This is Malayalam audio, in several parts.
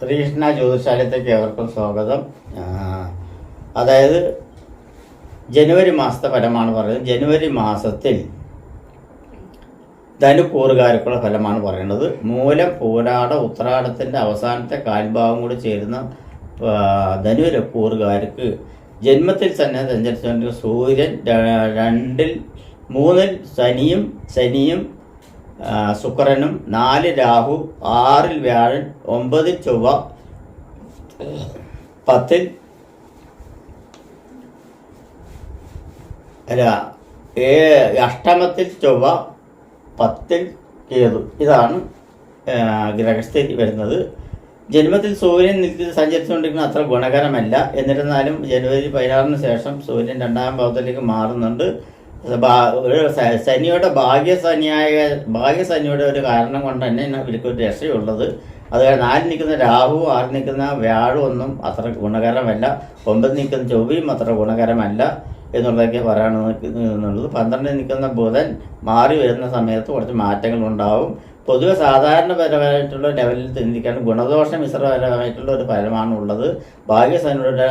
ശ്രീകൃഷ്ണ ജ്യോതിശാലയത്തേക്ക് ഏവർക്കും സ്വാഗതം. അതായത് ജനുവരി മാസത്തെ ഫലമാണ് പറയുന്നത്. ജനുവരി മാസത്തിൽ ധനുക്കൂറുകാർക്കുള്ള ഫലമാണ് പറയുന്നത്. മൂലം, പൂരാട, ഉത്രാടത്തിൻ്റെ അവസാനത്തെ കാൽഭാഗം കൂടി ചേരുന്ന ധനുക്കൂറുകാർക്ക് ജന്മത്തിൽ തന്നെ സഞ്ചരിച്ചുകൊണ്ട് സൂര്യൻ 2-ൽ 3-ൽ ശനിയും ശുക്രനും 4 രാഹു 6-ൽ വ്യാഴൻ 9-ൽ ചൊവ്വ 10-ൽ അഷ്ടമത്തിൽ ചൊവ്വ 10-ൽ കേതു. ഇതാണ് ഗ്രഹസ്ഥിതി വരുന്നത്. ജന്മത്തിൽ സൂര്യൻ സഞ്ചരിച്ചുകൊണ്ടിരിക്കുന്ന അത്ര ഗുണകരമല്ല. എന്നിരുന്നാലും ജനുവരി 16-ന് ശേഷം സൂര്യൻ 2-ാം ഭാവത്തിലേക്ക് മാറുന്നുണ്ട്. ശനിയുടെ ഭാഗ്യശനിയുടെ ഒരു കാരണം കൊണ്ട് തന്നെ ഇവർക്കൊരു രക്ഷയുള്ളത്. അത് 4-ൽ നിൽക്കുന്ന രാഹുവും 6-ൽ നിൽക്കുന്ന വ്യാഴവും ഒന്നും അത്ര ഗുണകരമല്ല. 9-ൽ നിൽക്കുന്ന ചൊവ്വയും അത്ര ഗുണകരമല്ല എന്നുള്ളതൊക്കെ പറയാനുള്ളത്. 12-ൽ നിൽക്കുന്ന ബുധൻ മാറി വരുന്ന സമയത്ത് കുറച്ച് മാറ്റങ്ങൾ ഉണ്ടാവും. പൊതുവെ സാധാരണപരമായിട്ടുള്ള ലെവലിൽ ചിന്തിക്കാൻ ഗുണദോഷ മിശ്രപരമായിട്ടുള്ള ഒരു ഫലമാണുള്ളത്. ഭാഗ്യശനിയുടെ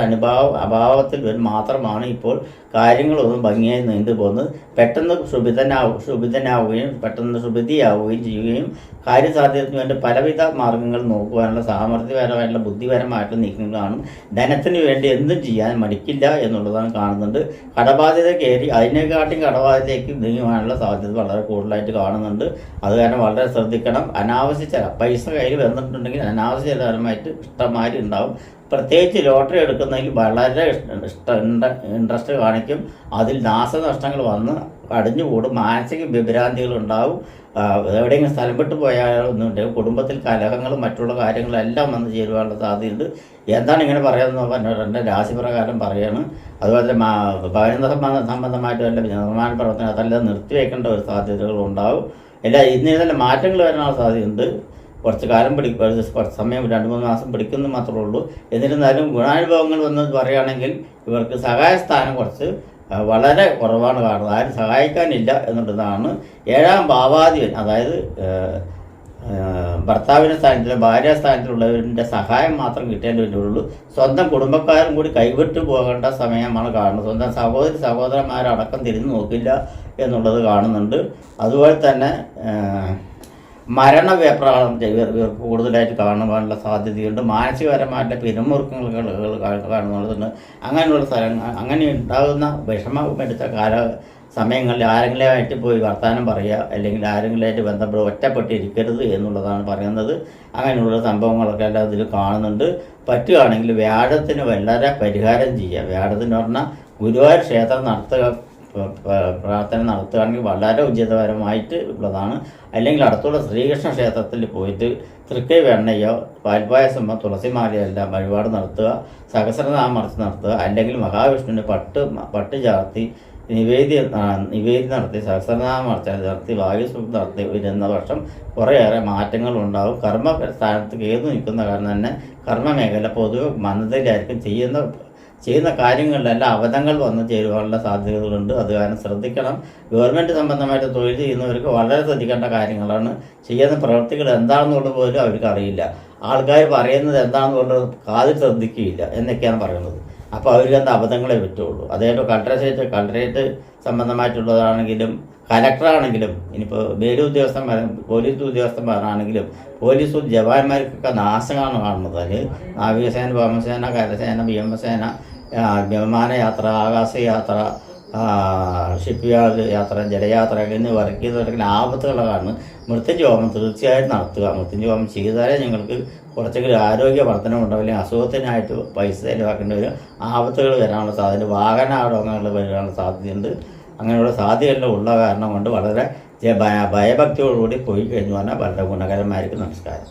അഭാവത്തിൽ മാത്രമാണ് ഇപ്പോൾ കാര്യങ്ങളൊന്നും ഭംഗിയായി നീണ്ടു പോകുന്നത്. പെട്ടെന്ന് ശുഭിതനാവുകയും പെട്ടെന്ന് ശുഭിതിയാവുകയും ചെയ്യുകയും കാര്യസാധ്യതയ്ക്ക് വേണ്ടി പലവിധ മാർഗങ്ങൾ നോക്കുവാനുള്ള സാമർഥ്യപരമായിട്ടുള്ള ബുദ്ധിപരമായിട്ടുള്ള നീക്കങ്ങൾ കാണും. ധനത്തിന് വേണ്ടി എന്തും ചെയ്യാൻ മടിക്കില്ല എന്നുള്ളതാണ് കാണുന്നുണ്ട്. കടബാധ്യത കയറി അതിനെക്കാട്ടും കടബാധ്യതയ്ക്ക് നീങ്ങുവാനുള്ള സാധ്യത വളരെ കൂടുതലായിട്ട് കാണുന്നുണ്ട്. അത് കാരണം വളരെ ശ്രദ്ധിക്കണം. അനാവശ്യ പൈസ കയ്യിൽ വന്നിട്ടുണ്ടെങ്കിൽ അനാവശ്യ ചിലപരമായിട്ട് ഇഷ്ടമാതിരി ഉണ്ടാവും. പ്രത്യേകിച്ച് ലോട്ടറി എടുക്കുന്നതിൽ വളരെ ഇൻട്രസ്റ്റ് കാണിക്കും. അതിൽ നാശനഷ്ടങ്ങൾ വന്ന് അടിഞ്ഞുകൂടും. മാനസിക വിഭ്രാന്തികളുണ്ടാവും. എവിടെയെങ്കിലും സ്ഥലം വിട്ടു പോയാലൊന്നുമില്ല. കുടുംബത്തിൽ കലഹങ്ങളും മറ്റുള്ള കാര്യങ്ങളെല്ലാം വന്ന് ചേരുവാനുള്ള സാധ്യതയുണ്ട്. എന്താണ് ഇങ്ങനെ പറയുന്നത് പറഞ്ഞാൽ എൻ്റെ രാശിപ്രകാരം പറയാണ്. അതുപോലെ തന്നെ ഭവന സംബന്ധമായിട്ട് വല്ല നിർമ്മാണ പ്രവർത്തനം അതെല്ലാം നിർത്തിവെക്കേണ്ട ഒരു സാധ്യതകളുണ്ടാവും. ഇന്നലെ തന്നെ മാറ്റങ്ങൾ വരാനുള്ള സാധ്യതയുണ്ട്. കുറച്ച് കാലം കുറച്ച് സമയം 2-3 മാസം പിടിക്കുന്നു മാത്രമേ ഉള്ളൂ. എന്നിരുന്നാലും ഗുണാനുഭവങ്ങൾ വന്ന് പറയുകയാണെങ്കിൽ ഇവർക്ക് സഹായസ്ഥാനം കുറച്ച് വളരെ കുറവാണ് കാണുന്നത്. ആരും സഹായിക്കാനില്ല എന്നുള്ളതാണ്. 7-ാം ഭാവാധിപൻ, അതായത് ഭർത്താവിൻ്റെ സ്ഥാനത്തിൽ ഭാര്യാസ്ഥാനത്തിലുള്ളവരുടെ സഹായം മാത്രം കിട്ടേണ്ടതുള്ളൂ. സ്വന്തം കുടുംബക്കാരും കൂടി കൈവിട്ടു പോകേണ്ട സമയമാണ് കാണുന്നത്. സ്വന്തം സഹോദരന്മാരടക്കം തിരിഞ്ഞു നോക്കില്ല എന്നുള്ളത് കാണുന്നുണ്ട്. അതുപോലെ തന്നെ മരണവ്യപ്രാളം ഇവർക്ക് കൂടുതലായിട്ട് കാണുവാനുള്ള സാധ്യതയുണ്ട്. മാനസികപരമായിട്ടുള്ള പിരിമുറുക്കങ്ങൾ കാണുന്നുണ്ട്. അങ്ങനെയുള്ള സ്ഥലങ്ങൾ അങ്ങനെ ഉണ്ടാകുന്ന വിഷമമെടുത്ത സമയങ്ങളിൽ ആരെങ്കിലുമായിട്ട് പോയി വർത്തമാനം പറയുക, അല്ലെങ്കിൽ ആരെങ്കിലുമായിട്ട് ബന്ധപ്പെട്ട് ഒറ്റപ്പെട്ടിരിക്കരുത് എന്നുള്ളതാണ് പറയുന്നത്. അങ്ങനെയുള്ള സംഭവങ്ങളൊക്കെ എല്ലാം ഇതിൽ കാണുന്നുണ്ട്. പറ്റുകയാണെങ്കിൽ വ്യാഴത്തിന് വളരെ പരിഹാരം ചെയ്യുക. വ്യാഴത്തിന് പറഞ്ഞാൽ ഗുരുവായൂർ ക്ഷേത്രം പ്രാർത്ഥന നടത്തുകയാണെങ്കിൽ വളരെ ഉചിതപരമായിട്ട് ഉള്ളതാണ്. അല്ലെങ്കിൽ അടുത്തുള്ള ശ്രീകൃഷ്ണ ക്ഷേത്രത്തിൽ പോയിട്ട് തൃക്കൈ വെണ്ണയോ പാൽപ്പായസമോ തുളസിമാലയോ എല്ലാം വഴിപാട് നടത്തുക. സഹസ്രനാമം മറിച്ച് നടത്തുക. അല്ലെങ്കിൽ മഹാവിഷ്ണുവിന് പട്ട് ചാർത്തി നിവേദ്യം നടത്തി സഹസ്രനാമം നടത്തി വായുസൂക്തം നടത്തി വരുന്ന വർഷം കുറേയേറെ മാറ്റങ്ങൾ ഉണ്ടാകും. കർമ്മ സ്ഥാനത്ത് കേതു നിൽക്കുന്ന കാരണം തന്നെ കർമ്മമേഖല പൊതുവെ മന്ദതയിലായിരിക്കും. ചെയ്യുന്ന കാര്യങ്ങളിലെല്ലാം അബദ്ധങ്ങൾ വന്നു ചേരുവാനുള്ള സാധ്യതകളുണ്ട്. അത് കാരണം ശ്രദ്ധിക്കണം. ഗവൺമെൻറ് സംബന്ധമായിട്ട് തൊഴിൽ ചെയ്യുന്നവർക്ക് വളരെ ശ്രദ്ധിക്കേണ്ട കാര്യങ്ങളാണ്. ചെയ്യുന്ന പ്രവൃത്തികൾ എന്താണെന്നുള്ളത് പോലും അവർക്ക് അറിയില്ല. ആൾക്കാർ പറയുന്നത് എന്താണെന്നുള്ളത് കാതിൽ ശ്രദ്ധിക്കുകയില്ല എന്നൊക്കെയാണ് പറയുന്നത്. അപ്പോൾ അവർക്ക് എന്താ അബദ്ധങ്ങളെ പറ്റുള്ളൂ. അതേപോലെ കളക്ടറേറ്റ് സംബന്ധമായിട്ടുള്ളതാണെങ്കിലും കലക്ടറാണെങ്കിലും ഇനിയിപ്പോൾ പോലീസ് ഉദ്യോഗസ്ഥന്മാരാണെങ്കിലും പോലീസ് ജവാന്മാർക്കൊക്കെ നാശമാണ് കാണുന്നത്. അതിൽ നാവികസേന, വ്യോമസേന, കരസേന, വ്യോമസേന, വിമാനയാത്ര, ആകാശയാത്ര, ഷിപ്പ്യാർഡ് യാത്ര, ജലയാത്ര എന്നിവ വർക്ക് ചെയ്തവർക്ക് ആപത്തുകളാണ്. മൃത്യുജോമം തീർച്ചയായും നടത്തുക. മൃത്യുജോമം ചെയ്താലേ നിങ്ങൾക്ക് കുറച്ചെങ്കിലും ആരോഗ്യ വർധനം ഉണ്ടാവില്ല. അസുഖത്തിനായിട്ട് പൈസ ചിലവാക്കേണ്ടി വരും. ആപത്തുകൾ വരാനുള്ള സാധ്യത, വാഹനാപകടങ്ങൾ വരാനുള്ള സാധ്യതയുണ്ട്. അങ്ങനെയുള്ള സാധ്യതയെല്ലാം ഉള്ള കാരണം കൊണ്ട് വളരെ ഭയഭക്തിയോടുകൂടി പോയി കഴിഞ്ഞു പറഞ്ഞാൽ വളരെ ഗുണകരമായിരിക്കും. നമസ്കാരം.